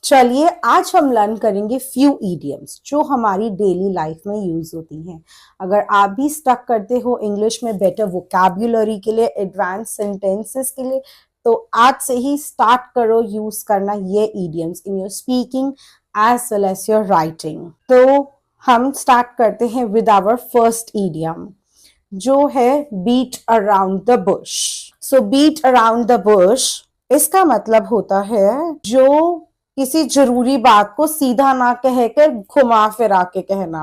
चलिए आज हम लर्न करेंगे फ्यू इडियम्स जो हमारी डेली लाइफ में यूज होती हैं। अगर आप भी स्टक करते हो इंग्लिश में बेटर वोकैब्युलरी के लिए, एडवांस सेंटेंसेस के लिए, तो आज से ही स्टार्ट करो यूज करना ये idioms in your speaking as well as your writing. तो हम स्टार्ट करते हैं विद आवर फर्स्ट इडियम जो है beat around the bush. So beat around the bush इसका मतलब होता है जो किसी जरूरी बात को सीधा ना कहकर घुमा फिरा के कहना।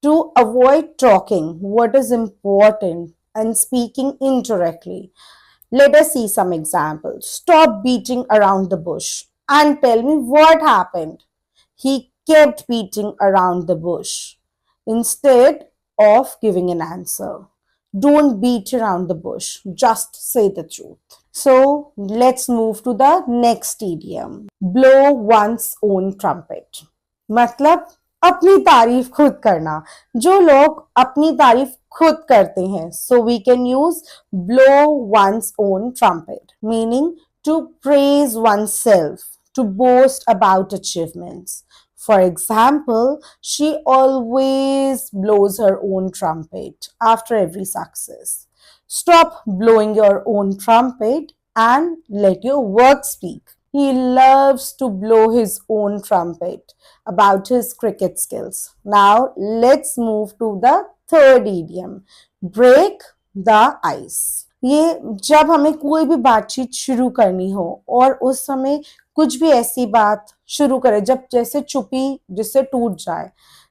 To avoid talking what is important and speaking indirectly. Let us see some examples. Stop beating around the bush and tell me what happened. He kept beating around the bush instead of giving an answer. Don't beat around the bush, just say the truth. So let's move to the next idiom. Blow one's own trumpet. मतलब अपनी तारीफ खुद करना। जो लोग अपनी तारीफ खुद करते हैं, so we can use blow one's own trumpet, meaning to praise oneself, to boast about achievements. For example, she always blows her own trumpet after every success. Stop blowing your own trumpet and let your work speak. He loves to blow his own trumpet about his cricket skills. Now, let's move to the third idiom. Break the ice. ये जब हमें कोई भी बातचीत शुरू करनी हो और उस समय कुछ भी ऐसी बात शुरू करें जब जैसे चुप्पी जिससे टूट जाए,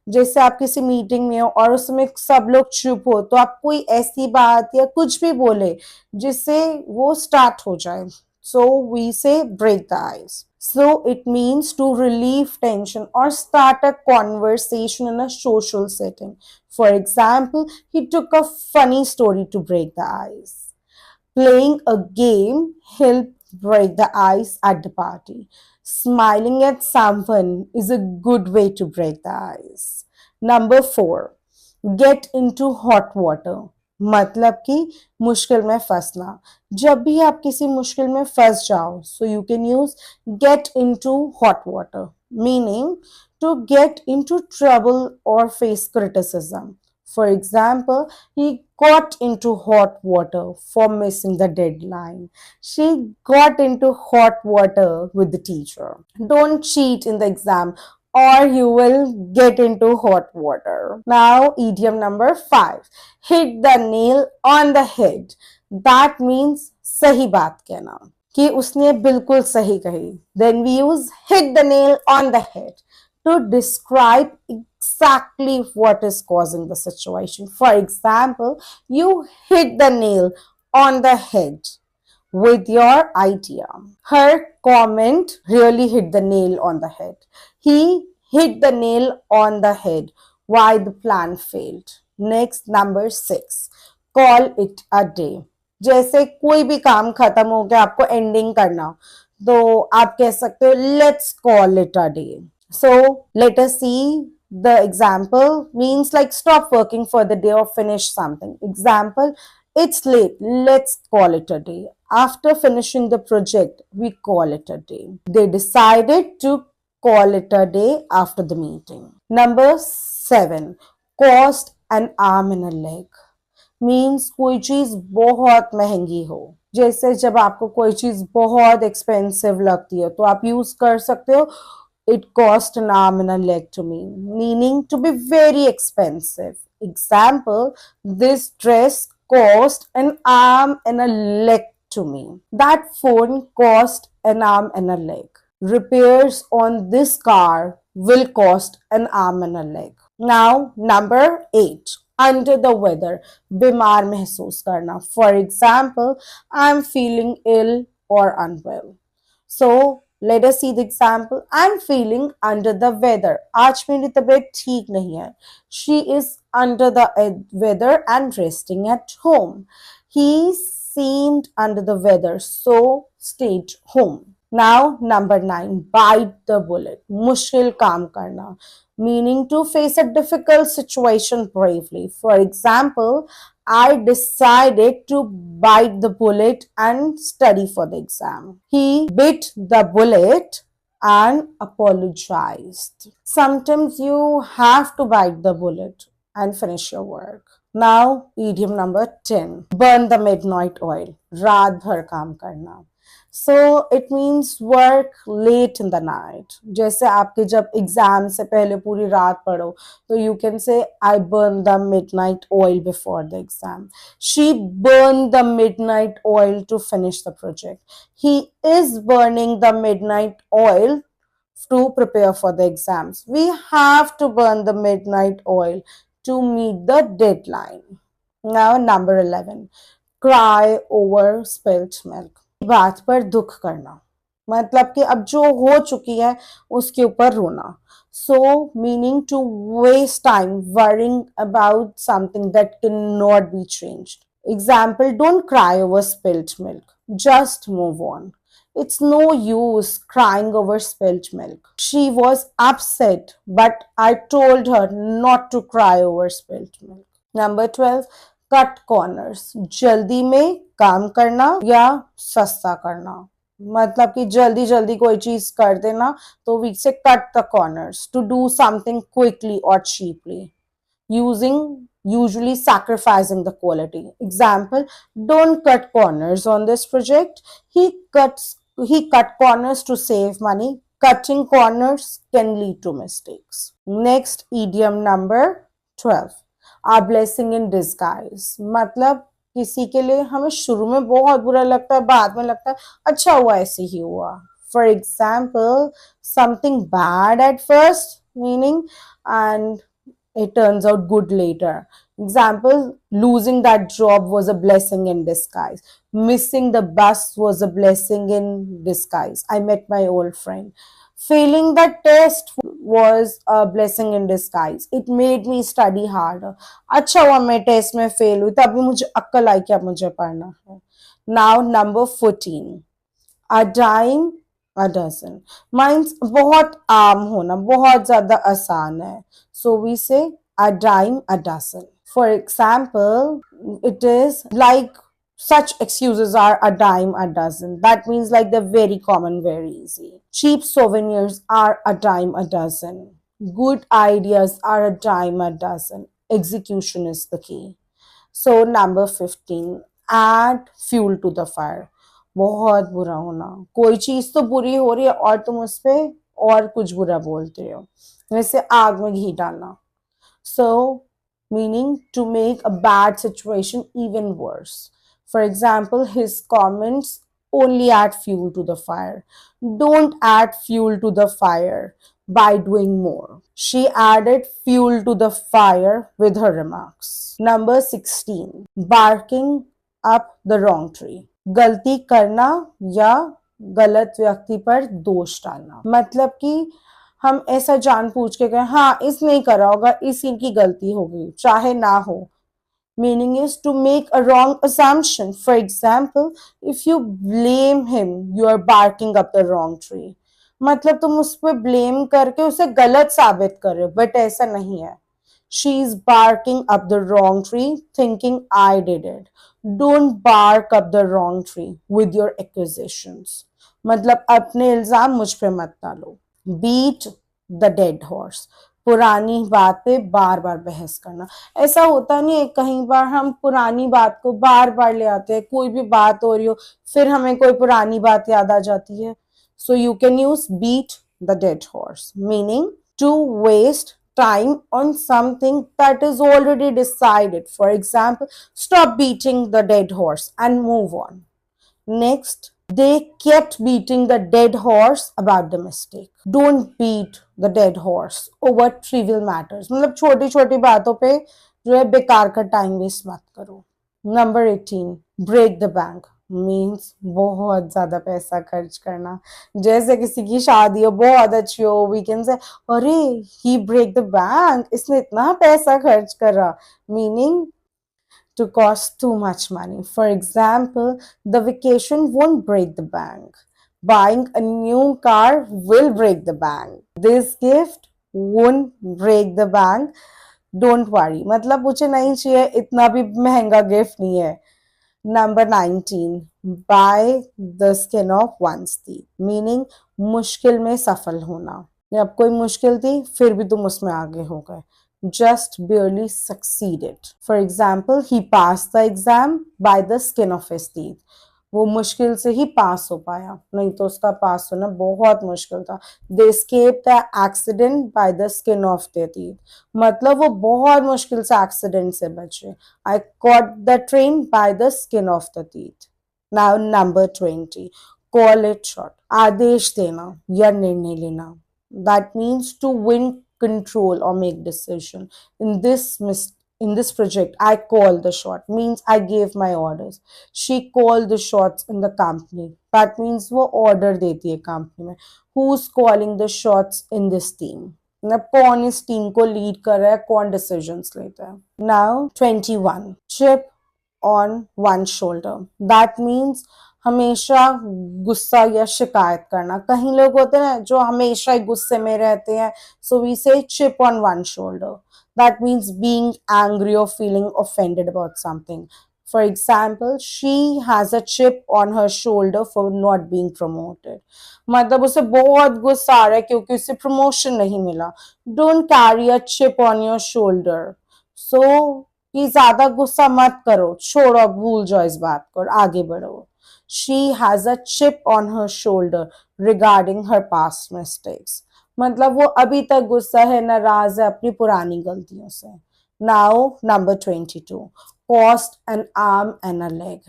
जैसे आप किसी मीटिंग में हो और उसमें सब लोग चुप हो, तो आप कोई ऐसी बात या कुछ भी बोले जिससे वो स्टार्ट हो जाए, so we say break the ice. So it means to relieve tension or start a conversation in a social setting. For example, he took a funny story to break the ice. Playing a game helped break the ice at the party. Smiling at someone is a good way to break the ice. Number 4, get into hot water. मतलब कि मुश्किल में फंसना। जब भी आप किसी मुश्किल में फंस जाओ, so you can use get into hot water, meaning to get into trouble or face criticism. For example, he got into hot water for missing the deadline. She got into hot water with the teacher. Don't cheat in the exam or you will get into hot water. Now, idiom number 5. Hit the nail on the head. That means सही बात कहना कि उसने बिल्कुल सही कही. Then we use hit the nail on the head to describe exactly what is causing the situation. For example, you hit the nail on the head with your idea. Her comment really hit the nail on the head. He hit the nail on the head why the plan failed. Next, number 6. Call it a day. जैसे कोई भी काम खत्म हो गया, आपको ending करना, तो आप कह सकते हो let's call it a day. So let us see the example. Means like stop working for the day or finish something. Example, it's late, let's call it a day. After finishing the project, we call it a day. They decided to call it a day after the meeting. Number 7, cost an arm and a leg. Means कोई चीज बहुत महंगी हो, जैसे जब आपको कोई चीज बहुत एक्सपेंसिव लगती है तो आप यूज कर सकते हो it cost an arm and a leg to me, meaning to be very expensive. Example, this dress cost an arm and a leg to me. That phone cost an arm and a leg. Repairs on this car will cost an arm and a leg. Now, number 8. Under the weather, बीमार महसूस करना. For example, I'm feeling ill or unwell. So, let us see the example. I'm feeling under the weather. आज मेरी तबीयत ठीक नहीं है. She is under the weather and resting at home. He seemed under the weather, so stayed home. Now, number 9, bite the bullet. मुश्किल काम करना, meaning to face a difficult situation bravely. For example, I decided to bite the bullet and study for the exam. He bit the bullet and apologized. Sometimes you have to bite the bullet and finish your work. Now, idiom number 10, burn the midnight oil, रात भर काम करना. So it means work late in the night. जैसे आपके जब exam से पहले पूरी रात पढ़ो, तो you can say I burned the midnight oil before the exam. She burned the midnight oil to finish the project. He is burning the midnight oil to prepare for the exams. We have to burn the midnight oil to meet the deadline. Now, number 11, cry over spilt milk. बात पर दुख करना, मतलब कि अब जो हो चुकी है उसके ऊपर रोना. So, meaning to waste time worrying about something that cannot be changed. Example, don't cry over spilt milk. Just move on. It's no use crying over spilt milk. She was upset, but I told her not to cry over spilt milk. Number 12, cut corners, जल्दी में काम करना या सस्ता करना. मतलब कि जल्दी जल्दी कोई चीज कर देना, तो we say cut the corners to do something quickly और cheaply, using usually sacrificing the quality. Example, don't cut corners on this project. He cut corners to save money. Cutting corners can lead to mistakes. Next, idiom number 12, a blessing in disguise. मतलब किसी के लिए हमें शुरू में बहुत बुरा लगता है, बाद में लगता है अच्छा हुआ ऐसे ही हुआ. For example, something bad at first, meaning, and it turns out good later. Example, losing that job was a blessing in disguise. Missing the bus was a blessing in disguise. I met my old friend. Failing the test was a blessing in disguise. It made me study harder. अच्छा हुआ मैं test में fail हुई, तभी मुझे अक्ल आई कि अब मुझे पढ़ना है. Now, number 14, a dime a dozen. Means बहुत आम होना, बहुत ज्यादा आसान है. So we say a dime a dozen. For example, it is like such excuses are a dime a dozen. That means like they're very common, very easy. Cheap souvenirs are a dime a dozen. Good ideas are a dime a dozen. Execution is the key. So number 15, add fuel to the fire. बहुत बुरा होना, कोई चीज तो बुरी हो रही है और तुम उस पे और कुछ बुरा बोलते हो, जैसे आग में घी डालना. So, meaning to make a bad situation even worse. For example, his comments only add fuel to the fire. Don't add fuel to the fire by doing more. She added fuel to the fire with her remarks. Number 16, barking up the wrong tree. गलती करना या गलत व्यक्ति पर दोष डालना, मतलब कि हम ऐसा जानबूझ के कहें हाँ इसने करा होगा, इसी की गलती होगी चाहे ना हो. Meaning is to make a wrong assumption. For example, if you blame him, you are barking up the wrong tree. मतलब तुम उस पर ब्लेम करके उसे गलत साबित कर रहे हो, बट ऐसा नहीं है. She is barking up the wrong tree, thinking I did it. Don't bark up the wrong tree with your accusations. मतलब अपने इल्जाम मुझ पे मत डालो. Beat the dead horse. पुरानी बात पे बार बार बहस करना. ऐसा होता नहीं है, कहीं बार हम पुरानी बात को बार बार ले आते हैं, कोई भी बात हो रही हो फिर हमें कोई पुरानी बात याद आ जाती है. So you can use beat the dead horse, meaning to waste time on something that is already decided. For example, stop beating the dead horse and move on. Next, they kept beating the dead horse about the mistake. Don't beat the dead horse over trivial matters. मतलब छोटी छोटी बातों पे जो है बेकार का time waste मत करो. Number 18, break the bank means बहुत ज्यादा पैसा खर्च करना. जैसे किसी की शादी हो बहुत अच्छी हो, we can say अरे he break the bank, इसने इतना पैसा खर्च करा, meaning to cost too much money. For example, the vacation won't break the bank. Buying a new car will break the bank. This gift won't break the bank. Don't worry. मतलब मुझे नहीं चाहिए, इतना भी महंगा गिफ्ट नहीं है. Number 19, by the skin of one's teeth, meaning मुश्किल में सफल होना। जब कोई मुश्किल थी फिर भी तुम उसमें आगे हो गए, just barely succeeded. For example, he passed the exam by the skin of his teeth. वो मुश्किल से ही पास हो पाया, नहीं तो उसका पास होना बहुत मुश्किल था। They escaped the accident by the skin of their teeth. मतलब वो बहुत मुश्किल से एक्सीडेंट से बचे। I caught the train by the skin of the teeth. Now number 20. Call it short. आदेश देना या निर्णय लेना. That means to win control or make decision. In this project, I called the shot. Means I gave my orders. She called the shots in the company. That means वो order देती है company में. Who's calling the shots in this team? मतलब कौन इस team को lead कर रहा है, कौन डिसीजंस लेता है। Now 21. Chip on one shoulder. That means हमेशा गुस्सा या शिकायत करना। कहीं लोग होते हैं जो हमेशा ही गुस्से में रहते हैं, so we say chip on one shoulder. That means being angry or feeling offended about something. For example, she has a chip on her shoulder for not being promoted. मतलब उसे बहुत गुस्सा आ रहा है क्योंकि उसे प्रमोशन नहीं मिला। Don't carry a chip on your shoulder. So कि ज्यादा गुस्सा मत करो, छोड़ो, भूल जाओ इस बात को और आगे बढ़ो। She has a chip on her shoulder regarding her past mistakes. मतलब वो अभी तक गुस्सा है, नाराज है अपनी पुरानी गलतियों से। Now number 22. Cost an arm and a leg.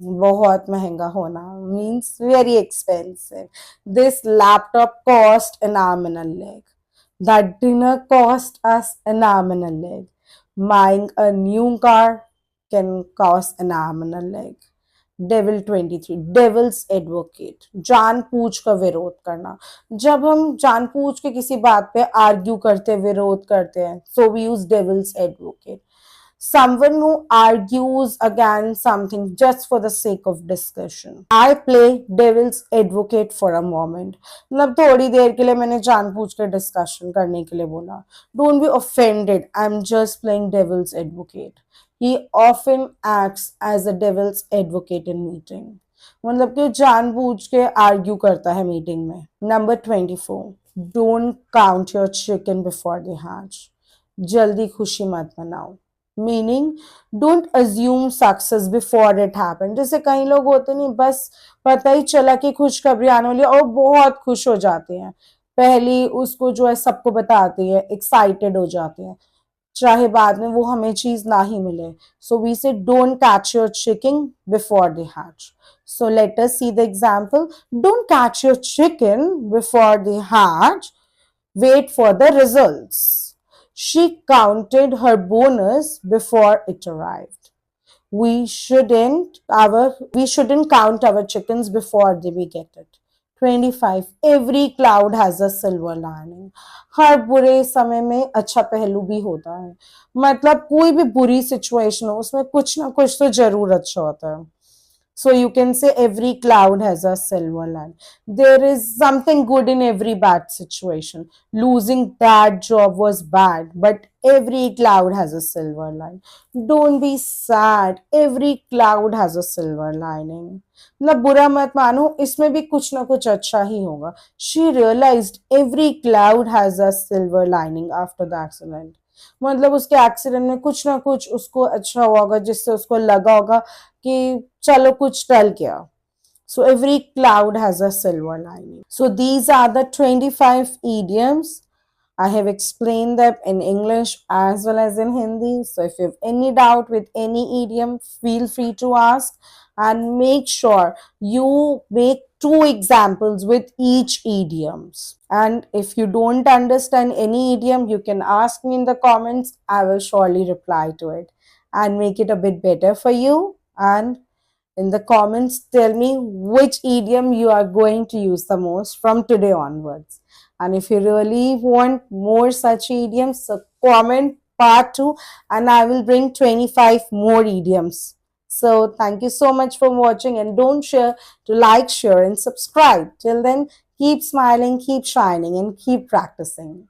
बहुत महंगा होना means very expensive. This laptop cost an arm and a leg. That dinner cost us an arm and a leg. Buying a new car can cost an arm and a leg. Devil 23. Devil's advocate, जानबूझ का विरोध करना। जब हम जानबूझ के किसी बात पे आर्ग्यू करते, विरोध करते हैं, so we use devil's advocate. Someone who argues against something just for the sake of discussion. I play devil's advocate for a moment. मतलब थोड़ी देर के लिए मैंने जानबूझ के डिस्कशन करने के लिए बोला। Don't be offended. I'm just playing devil's advocate. He often acts as a devil's advocate in meeting. मतलब कि जानबूझ के आर्ग्यू करता है मीटिंग में। Number 24. Don't count your chicken before they hatch. जल्दी खुशी मत मनाओ। Meaning don't assume success before it happen. जैसे कई लोग होते नहीं, बस पता ही चला कि खुशखबरी आने वाली है और बहुत खुश हो जाते हैं, पहले उसको जो है सबको बताते हैं, एक्साइटेड हो जाते हैं, चाहे बाद में वो हमें चीज ना ही मिले। So we say don't catch your chicken before they hatch. So let us see the example. Don't catch your chicken before they hatch, wait for the results. She counted her bonus before it arrived. We shouldn't count our chickens before we get it. 25. Every cloud has a silver lining. हर बुरे समय में अच्छा पहलू भी होता है। मतलब कोई भी बुरी सिचुएशन हो उसमें कुछ ना कुछ तो जरूर अच्छा होता है। So you can say every cloud has a silver line. There is something good in every bad situation. Losing that job was bad, but every cloud has a silver line. Don't be sad. Every cloud has a silver lining. मतलब बुरा मत मानो, इसमें भी कुछ ना कुछ अच्छा ही होगा। She realized every cloud has a silver lining after the accident. मतलब उसके एक्सीडेंट में कुछ ना कुछ उसको अच्छा हुआ होगा जिससे उसको लगा होगा कि चलो कुछ टल गया। So every cloud has a silver lining. So these are the 25 idioms. I have explained them in English as well as in Hindi. So if you have any doubt with any idiom, feel free to ask and make sure you make 2 examples with each idioms. And if you don't understand any idiom, you can ask me in the comments. I will surely reply to it and make it a bit better for you. And in the comments, tell me which idiom you are going to use the most from today onwards. And if you really want more such idioms, so comment part 2 and I will bring 25 more idioms. So thank you so much for watching and don't share to like, share and subscribe. Till then, keep smiling, keep shining and keep practicing.